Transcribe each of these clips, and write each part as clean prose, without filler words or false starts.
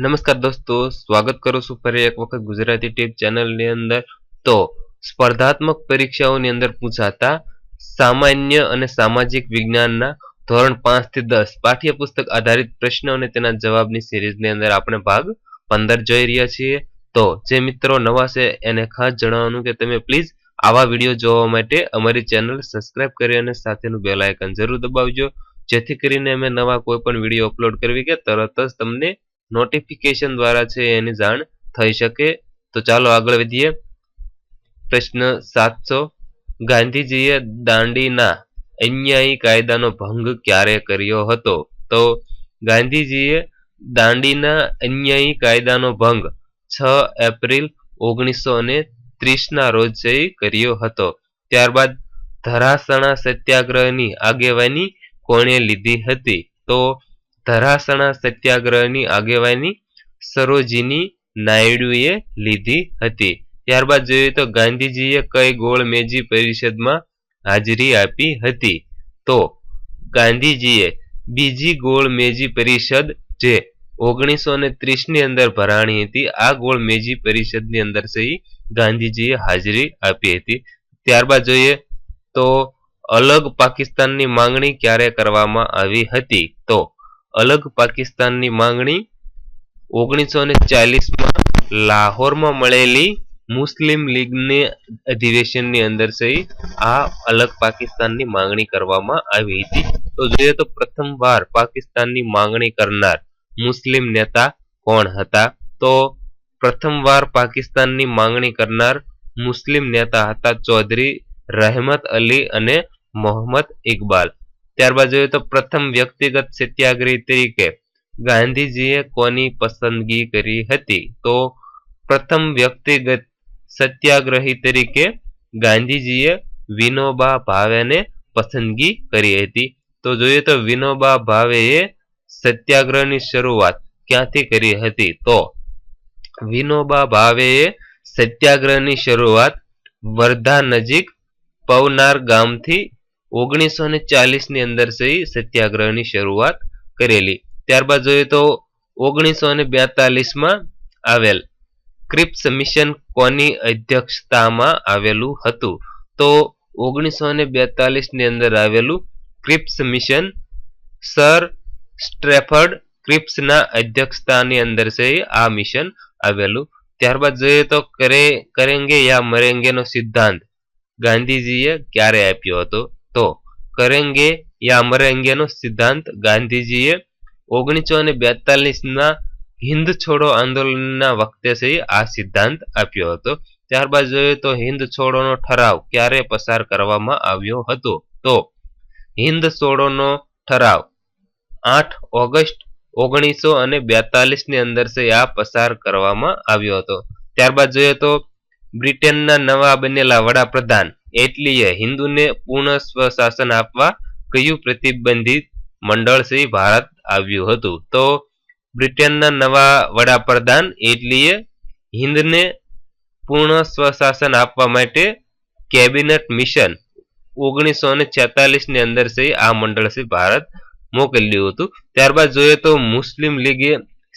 નમસ્કાર દોસ્તો, સ્વાગત કરું છું ફરી એક વખત ગુજરાતી ટીપ ચેનલની અંદર. તો સ્પર્ધાત્મક પરીક્ષાઓની અંદર પૂછાતા સામાન્ય અને સામાજિક વિજ્ઞાનના ધોરણ 5 થી 10 પાઠ્યપુસ્તક આધારિત પ્રશ્નો અને તેના જવાબની સિરીઝની અંદર આપણે ભાગ 15 જોઈ રહ્યા છીએ. તો જે મિત્રો નવા છે એને ખાસ જણાવવાનું કે તમે પ્લીઝ આવા વિડીયો જોવા માટે અમારી ચેનલ સબસ્ક્રાઇબ કરી અને સાથેનું બેલ આઇકન જરૂર દબાવજો, જેથી કરીને અમે નવા કોઈ પણ વિડીયો અપલોડ કરવી કે તરત જ તમને નોટિફિકેશન દ્વારા છે એની જાણ થઈ શકે. તો ચાલો આગળ વધીએ. પ્રશ્ન 700, ગાંધીજીએ દાંડીના અન્યાયી કાયદાનો ભંગ ક્યારે કર્યો હતો? તો ગાંધીજીએ દાંડીના અન્યાયી કાયદાનો ભંગ 6 એપ્રિલ 1930 ના રોજ કર્યો હતો. ત્યારબાદ ધરાસણા સત્યાગ્રહની આગેવાની કોણે લીધી હતી? તો ધરાસણા સત્યાગ્રહની આગેવાની સરોજિની નાયડુએ લીધી હતી. ત્યારબાદ જોઈએ તો ગાંધીજીએ કઈ ગોળમેજી પરિષદમાં હાજરી આપી હતી? તો ગાંધીજીએ બીજી ગોળમેજી પરિષદ જે 1930 ની અંદર ભરાણી હતી, આ ગોળમેજી પરિષદની અંદર ગાંધીજીએ હાજરી આપી હતી. ત્યારબાદ જોઈએ તો અલગ પાકિસ્તાનની માંગણી ક્યારે કરવામાં આવી હતી? તો અલગ પાકિસ્તાનની માંગણી 1940માં લાહોરમાં મળેલી મુસ્લિમ લીગની અધિવેશનની અંદર આ અલગ પાકિસ્તાનની માંગણી કરવામાં આવી હતી. તો જોઈએ તો પ્રથમવાર પાકિસ્તાનની માંગણી કરનાર મુસ્લિમ નેતા કોણ હતા? તો પ્રથમવાર પાકિસ્તાનની માંગણી કરનાર મુસ્લિમ નેતા હતા ચૌધરી રહેમત અલી અને મોહમ્મદ ઇકબાલ. ત્યારબાદ જોઈએ તો પ્રથમ વ્યક્તિગત સત્યાગ્રહી તરીકે ગાંધીજીએ કોની પસંદગી કરી હતી? તો પ્રથમ વ્યક્તિગત સત્યાગ્રહી તરીકે ગાંધીજીએ વિનોબા ભાવેને પસંદગી કરી હતી. તો જોઈએ તો વિનોબા ભાવેએ સત્યાગ્રહની શરૂઆત ક્યાંથી કરી હતી? તો વિનોબા ભાવેએ સત્યાગ્રહની શરૂઆત વર્ધા નજીક પવનાર ગામથી 1940 ની અંદર સત્યાગ્રહની શરૂઆત કરેલી. ત્યારબાદ જોઈએ તો 1942માં આવેલ ક્રિપ્સ મિશન કોની અધ્યક્ષતામાં આવેલું હતું? તો 1942 ની અંદર આવેલું ક્રિપ્સ મિશન સર સ્ટ્રેફર્ડ ક્રિપ્સના અધ્યક્ષતાની અંદર આ મિશન આવેલું. ત્યારબાદ જોઈએ તો કરેંગે યા મરેંગેનો સિદ્ધાંત ગાંધીજીએ ક્યારે આપ્યો હતો? તો કરેંગે યા મરેંગેનો સિદ્ધાંત ગાંધીજીએ 1942ના હિન્દ છોડો આંદોલનના વખતે આ સિદ્ધાંત આપ્યો હતો. ત્યારબાદ જોઈએ તો હિન્દ છોડોનો ઠરાવ ક્યારે પસાર કરવામાં આવ્યો હતો? તો હિન્દ છોડોનો ઠરાવ 8 ઓગસ્ટ 1942 ની અંદર આ પસાર કરવામાં આવ્યો હતો. ત્યારબાદ જોઈએ તો બ્રિટનના નવા બનેલા વડાપ્રધાન એટલીએ હિન્દુને પૂર્ણ સ્વશાસન આપવા કયું પ્રતિબંધિત મંડળ ભારત આવ્યું હતું? તો બ્રિટનના નવા વડાપ્રધાન એટલીએ હિન્દને પૂર્ણ સ્વશાસન આપવા માટે કેબિનેટ મિશન 1946 ની અંદર આ મંડળ ભારત મોકલ્યું હતું. ત્યારબાદ જોઈએ તો મુસ્લિમ લીગે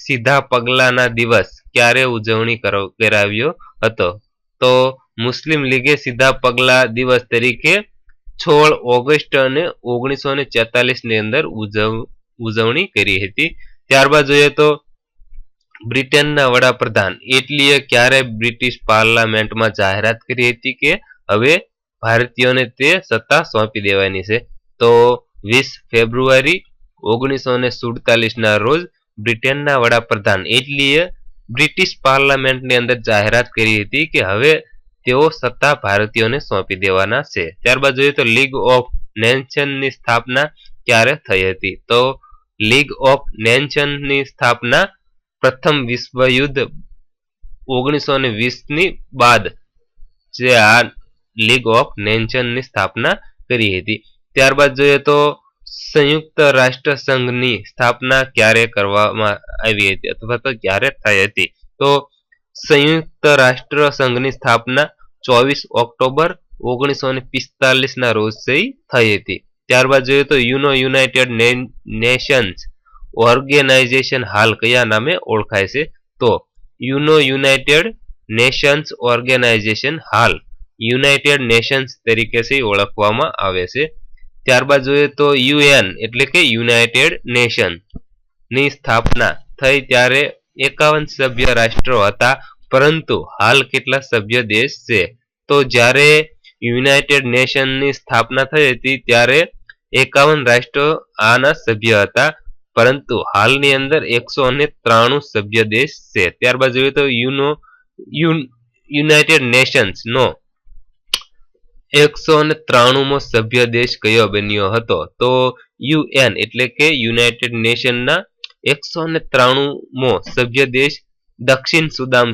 સીધા પગલાના દિવસ ક્યારે ઉજવણી કરાવ્યો હતો? તો મુસ્લિમ લીગે સીધા પગલા દિવસ તરીકે 16 ઓગસ્ટ અને 1946 ની અંદર ઉજવણી કરી હતી. ત્યારબાદ જોઈએ તો બ્રિટનના વડાપ્રધાન એટલીએ ક્યારે બ્રિટિશ પાર્લામેન્ટમાં જાહેરાત કરી હતી કે હવે ભારતીયોને તે સત્તા સોંપી દેવાની છે? તો 20 ફેબ્રુઆરી 1947 ના રોજ બ્રિટનના વડાપ્રધાન એટલીએ બ્રિટિશ પાર્લામેન્ટની અંદર જાહેરાત કરી હતી કે હવે તેઓ સત્તા ભારતીયોને સોંપી દેવાના છે. ત્યારબાદ જોઈએ તો લીગ ઓફ નેશન્સની સ્થાપના ક્યારે થઈ હતી? તો લીગ ઓફ નેશન્સની સ્થાપના પ્રથમ વિશ્વયુદ્ધ 1920 ની બાદ જે આ લીગ ઓફ નેશન્સની સ્થાપના કરી હતી. ત્યારબાદ જોઈએ તો સંયુક્ત રાષ્ટ્ર સંઘની સ્થાપના ક્યારે કરવામાં આવી હતી અથવા તો ક્યારે થઈ હતી? તો સંયુક્ત રાષ્ટ્ર સંઘની સ્થાપના 24 ઓક્ટોબર 1945 ના રોજ થઈ હતી. ત્યારબાદ જોઈએ તો યુનાઇટેડ નેશન્સ ઓર્ગેનાઇઝેશન હાલ કયા નામે ઓળખાય છે? તો યુનાઇટેડ નેશન્સ ઓર્ગેનાઇઝેશન હાલ યુનાઇટેડ નેશન્સ તરીકે ઓળખવામાં આવે છે. ત્યારબાદ જોઈએ તો યુએન એટલે કે યુનાઇટેડ નેશન ની સ્થાપના થઈ ત્યારે 51 સભ્ય રાષ્ટ્રો હતા, પરંતુ હાલ કેટલા સભ્ય દેશ છે? તો જ્યારે યુનાઇટેડ નેશનની સ્થાપના થઈ હતી ત્યારે 51 રાષ્ટ્રો આના સભ્ય હતા, પરંતુ હાલની અંદર 193 સભ્ય દેશ છે. ત્યારબાદ જોઈએ તો યુનાઇટેડ નેશન્સ નો 193મો સભ્ય દેશ કયો બન્યો હતો? તો યુએન એટલે કે યુનાઇટેડ નેશનના 193મો સભ્ય દેશ દક્ષિણ સુદાન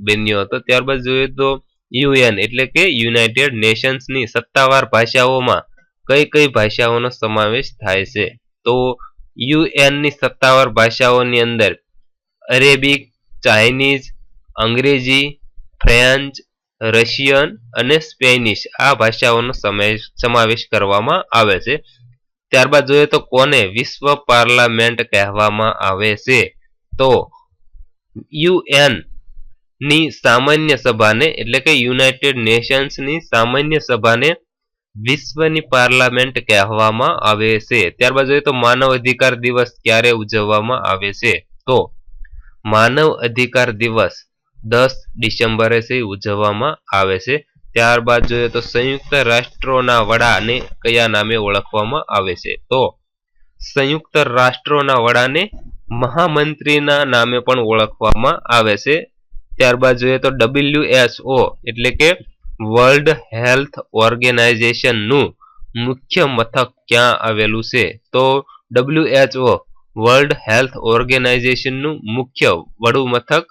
બન્યો હતો. ત્યારબાદ જોઈએ તો યુએન એટલે કે યુનાઇટેડ નેશન્સની સત્તાવાર ભાષાઓમાં કઈ કઈ ભાષાઓનો સમાવેશ થાય છે? તો યુએનની સત્તાવાર ભાષાઓની અંદર અરેબિક, ચાઇનીઝ, અંગ્રેજી, ફ્રેન્ચ, રશિયન અને સ્પેનિશ આ ભાષાઓનો સમાવેશ કરવામાં આવે છે. ત્યારબાદ જોઈએ તો કોને વિશ્વ પાર્લામેન્ટ કહેવામાં આવે છે? તો યુએન ની સામાન્ય સભાને એટલે કે યુનાઇટેડ નેશન્સ ની સામાન્ય સભાને વિશ્વની પાર્લામેન્ટ કહેવામાં આવે છે. ત્યારબાદ જોઈએ તો માનવ અધિકાર દિવસ ક્યારે ઉજવવામાં આવે છે? તો માનવ અધિકાર દિવસ 10 ડિસેમ્બરે ઉજવવામાં આવે છે. ત્યારબાદ જોઈએ તો સંયુક્ત રાષ્ટ્રોના વડાને કયા નામે ઓળખવામાં આવે છે? તો સંયુક્ત રાષ્ટ્રોના વડાને મહામંત્રીના નામે પણ ઓળખવામાં આવે છે. ત્યારબાદ જોઈએ તો WHO એટલે કે વર્લ્ડ હેલ્થ ઓર્ગેનાઇઝેશન નું મુખ્ય મથક ક્યાં આવેલું છે? તો WHO વર્લ્ડ હેલ્થ ઓર્ગેનાઇઝેશન નું મુખ્ય વડું મથક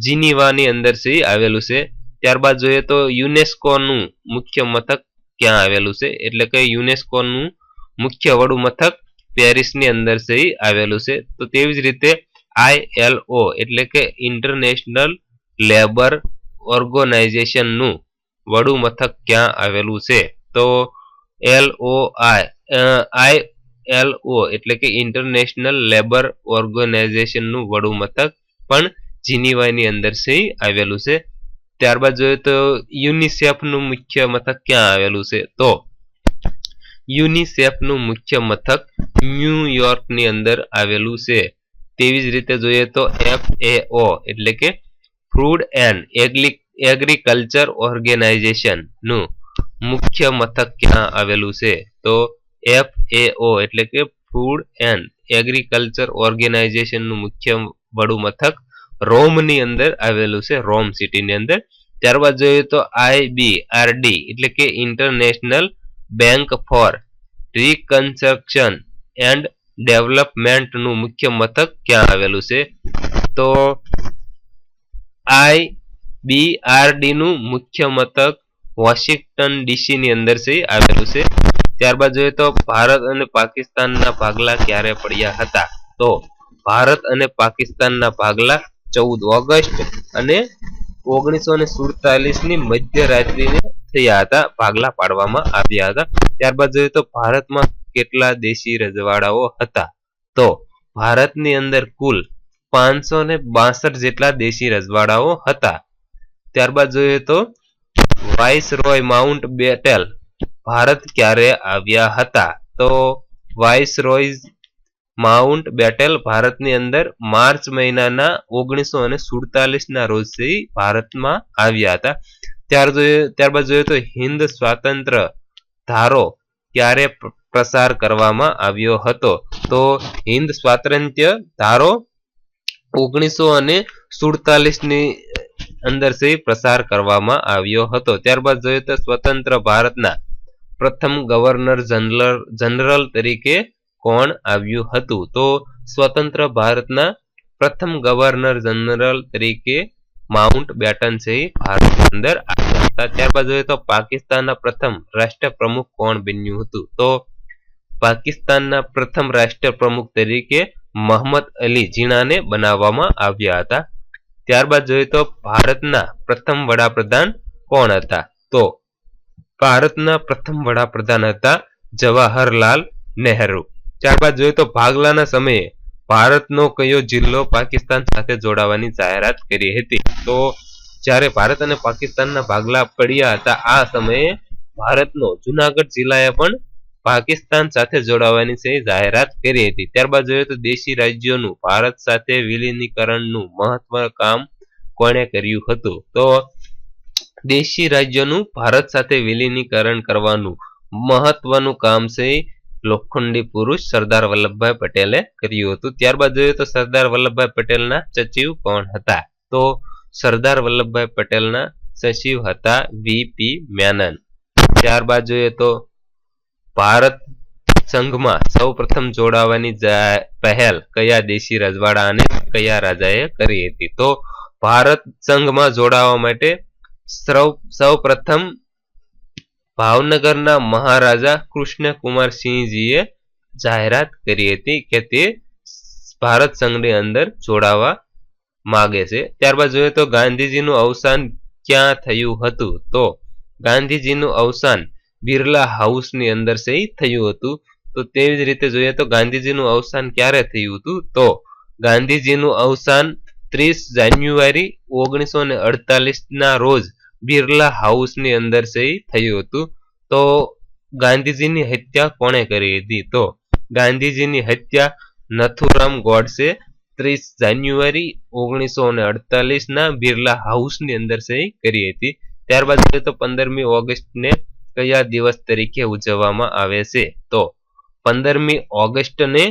જીનીવાની અંદર આવેલું છે. ત્યારબાદ જોઈએ તો યુનેસ્કો નું મુખ્ય મથક ક્યાં આવેલું છે? એટલે કે યુનેસ્કો નું મુખ્ય વડું મથક પેરિસ ની અંદર આવેલું છે. તો તેવી જ રીતે ILO એટલે કે ઇન્ટરનેશનલ લેબર ઓર્ગેનાઇઝેશન નું વડું મથક ક્યાં આવેલું છે? તો ILO એટલે કે ઇન્ટરનેશનલ લેબર ઓર્ગેનાઇઝેશન નું વડું મથક પણ જીનીવાની અંદર આવેલું છે. ત્યારબાદ જોઈએ તો યુનિસેફ નું મુખ્ય મથક ક્યાં આવેલું છે? તો યુનિસેફ નું મુખ્ય મથક ન્યુયોર્ક ની અંદર આવેલું છે. તેવી જ રીતે જોઈએ તો FAO એટલે કે ફૂડ એન્ડ એગ્રીકલ્ચર ઓર્ગેનાઇઝેશન નું મુખ્ય મથક ક્યાં આવેલું છે? તો FAO એટલે કે ફૂડ એન્ડ એગ્રીકલ્ચર ઓર્ગેનાઇઝેશન નું મુખ્ય વડું મથક રોમ ની અંદર આવેલું છે, રોમ સિટી ની અંદર. ત્યારબાદ જોઈએ તો IBRD એટલે કે international bank four reconstruction and development નું મુખ્ય મથક ક્યાં આવેલું છે? તો IBRD નું મુખ્ય મથક વોશિંગ્ટન DC ની અંદર આવેલું છે. ત્યારબાદ જોઈએ તો ભારત અને પાકિસ્તાનના ભાગલા ક્યારે પડ્યા હતા? તો ભારત અને પાકિસ્તાનના ભાગલા 14 ઓગસ્ટ અને 1947 ની મધ્યરાત્રિએ થયા હતા, ભાગલા પાડવામાં આવ્યા હતા. ત્યારબાદ જોઈએ તો ભારતમાં કેટલા દેશી રજવાડાઓ હતા? તો ભારતની અંદર કુલ 562 જેટલા દેશી રજવાડાઓ હતા. ત્યારબાદ જોઈએ તો વાઇસરોય માઉન્ટ બેટેલ ભારત ક્યારે આવ્યા હતા? તો વાઇસરોય માઉન્ટ બેટેલ ભારતની અંદર માર્ચ મહિનાના 1947 ના રોજ ભારતમાં આવ્યા હતા. ત્યારબાદ જોઈએ તો હિન્દ સ્વાતંત્ર્ય ધારો ક્યારે પ્રસાર કરવામાં આવ્યો હતો? તો હિન્દ સ્વાતંત્ર્ય ધારો 1947 ની અંદર પ્રસાર કરવામાં આવ્યો હતો. ત્યારબાદ જોઈએ તો સ્વતંત્ર ભારતના પ્રથમ ગવર્નર જનરલ તરીકે કોણ આવ્યું હતું? તો સ્વતંત્ર ભારતના પ્રથમ ગવર્નર જનરલ તરીકે માઉન્ટ બેટન ભારતની અંદર આવ્યા હતા. ત્યારબાદ જોઈએ તો પાકિસ્તાનના પ્રથમ રાષ્ટ્રપ્રમુખ કોણ બન્યું હતું? તો પાકિસ્તાનના પ્રથમ રાષ્ટ્રપ્રમુખ તરીકે મોહમ્મદ અલી જીણાને બનાવવામાં આવ્યા હતા. ત્યારબાદ જોઈએ તો ભારતના પ્રથમ વડાપ્રધાન કોણ હતા? તો ભારતના પ્રથમ વડાપ્રધાન હતા જવાહરલાલ નહેરુ. ત્યારબાદ જોઈએ તો ભાગલાના સમયે ભારતનો કયો જિલ્લો પાકિસ્તાન સાથે જોડાવાની જાહેરાત કરી હતી? તો જ્યારે ભારત અને પાકિસ્તાનના ભાગલા પડ્યા હતા આ સમયે ભારતનો જુનાગઢ જિલ્લાએ પણ પાકિસ્તાન સાથે જોડાવાની જાહેરાત કરી હતી. ત્યારબાદ જોઈએ તો દેશી રાજ્યોનું ભારત સાથે વિલીનીકરણનું મહત્વ કામ કોણે કર્યું હતું? તો દેશી રાજ્યોનું ભારત સાથે વિલીનીકરણ કરવાનું મહત્વનું કામ છે લોખંડી પુરુષ સરદાર વલ્લભભાઈ પટેલે કર્યું હતું. ત્યારબાદ જોઈએ તો સરદાર વલ્લભભાઈ પટેલના સચિવ કોણ હતા? તો સરદાર વલ્લભભાઈ પટેલના સચિવ હતા વીપી મેનન. ત્યારબાદ જોઈએ તો ભારત સંઘમાં સૌ પ્રથમ જોડાવાની પહેલ કયા દેશી રજવાડા અને કયા રાજાએ કરી હતી? તો ભારત સંઘમાં જોડાવા માટે સૌ પ્રથમ ભાવનગરના મહારાજા કૃષ્ણકુમારસિંહજીએ જાહેરાત કરી હતી કે તે ભારત સંઘની અંદર જોડાવા માગે છે. ત્યારબાદ જોઈએ તો ગાંધીજીનું અવસાન ક્યાં થયું હતું? તો ગાંધીજીનું અવસાન બિરલા હાઉસની અંદર થયું હતું. તો તેવી જ રીતે જોઈએ તો ગાંધીજીનું અવસાન ક્યારે થયું હતું? તો ગાંધીજીનું અવસાન 30 જાન્યુઆરી 1948 ના રોજ બિરલા હાઉસની અંદર થયું હતું. તો ગાંધીજીની હત્યા કોણે કરી હતી? તો ગાંધીજીની હત્યા નથુરામ ગોડસે 30 જાન્યુઆરી 1948 ના બિરલા હાઉસની અંદર કરી હતી. ત્યારબાદ જોઈએ તો 15મી ઓગસ્ટને કયા દિવસ તરીકે ઉજવવામાં આવે છે? તો 15મી ઓગસ્ટને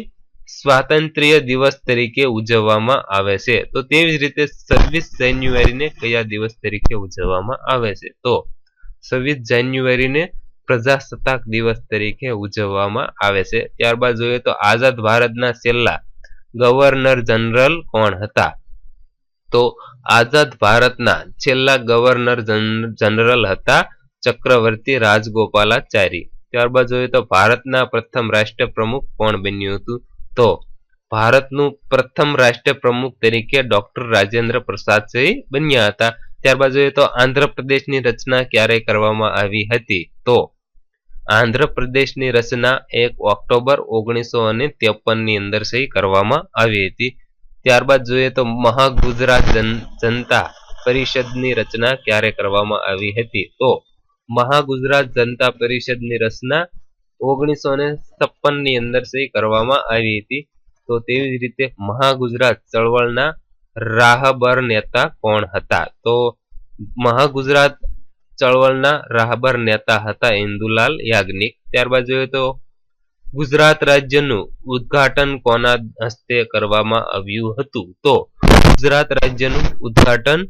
સ્વાતંત્ર્ય દિવસ તરીકે ઉજવવામાં આવે છે. તો તેવી જ રીતે 26 જાન્યુઆરીને કયા દિવસ તરીકે ઉજવવામાં આવે છે? તો 26 જાન્યુઆરીને પ્રજાસત્તાક દિવસ તરીકે ઉજવવામાં આવે છે. ત્યારબાદ જોઈએ તો આઝાદ ભારતના છેલ્લા ગવર્નર જનરલ કોણ હતા? તો આઝાદ ભારતના છેલ્લા ગવર્નર જનરલ હતા ચક્રવર્તી રાજગોપાલાચારી. ત્યારબાદ જોઈએ તો ભારતના પ્રથમ રાષ્ટ્રપ્રમુખ કોણ બન્યું હતું? તો ભારતનું પ્રથમ રાષ્ટ્રપ્રમુખ તરીકે ડોક્ટર રાજેન્દ્ર પ્રસાદ બન્યા હતા. ત્યારબાદ જોઈએ તો આંધ્રપ્રદેશની રચના ક્યારે કરવામાં આવી હતી? તો આંધ્રપ્રદેશની રચના 1 ઓક્ટોબર 1953 ની અંદર કરવામાં આવી હતી. ત્યારબાદ જોઈએ તો મહાગુજરાત જનતા પરિષદની રચના ક્યારે કરવામાં આવી હતી? તો મહાગુજરાત જનતા પરિષદની રચના 1956 ની અંદર કરવામાં આવી હતી. તો તેવી જ રીતે મહાગુજરાત ચળવળના રાહબર નેતા કોણ હતા? તો મહાગુજરાત ચળવળના રાહબર નેતા હતા ઇન્દુલાલ યાજ્ઞિક. ત્યારબાદ જોઈએ તો ગુજરાત રાજ્યનું ઉદ્ઘાટન કોના હસ્તે કરવામાં આવ્યું હતું? તો ગુજરાત રાજ્યનું ઉદ્ઘાટન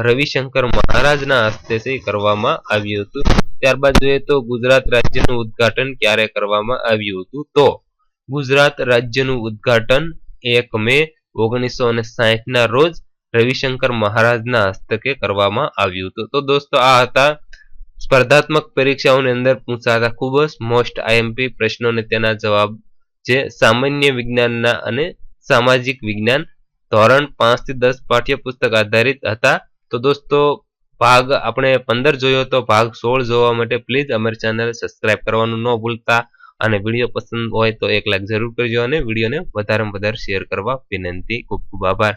રવિશંકર મહારાજના હસ્તે કરવામાં આવ્યું હતું. ત્યારબાદ જોઈએ તો ગુજરાત રાજ્યનું ઉદ્ઘાટન ક્યારે કરવામાં આવ્યું હતું? તો ગુજરાત રાજ્યનું ઉદ્ઘાટન 1 મે 1960 ના રોજ રવિશંકર મહારાજના હસ્તકે કરવામાં આવ્યું હતું. તો દોસ્તો આ હતા સ્પર્ધાત્મક પરીક્ષાઓની અંદર પૂછાતા ખૂબ જ મોસ્ટ આઈએમપી પ્રશ્નો અને તેના જવાબ જે સામાન્ય વિજ્ઞાનના અને સામાજિક વિજ્ઞાન ધોરણ 5 થી 10 પાઠ્યપુસ્તક આધારિત હતા. તો દોસ્તો ભાગ આપણે 15 જોયો તો ભાગ 16 જોવા માટે પ્લીઝ અમારી ચેનલ સબસ્ક્રાઇબ કરવાનું ન ભૂલતા અને વિડીયો પસંદ હોય તો એક લાઈક જરૂર કરજો અને વિડીયોને વધારેમાં વધારે શેર કરવા વિનંતી. ખૂબ ખૂબ આભાર.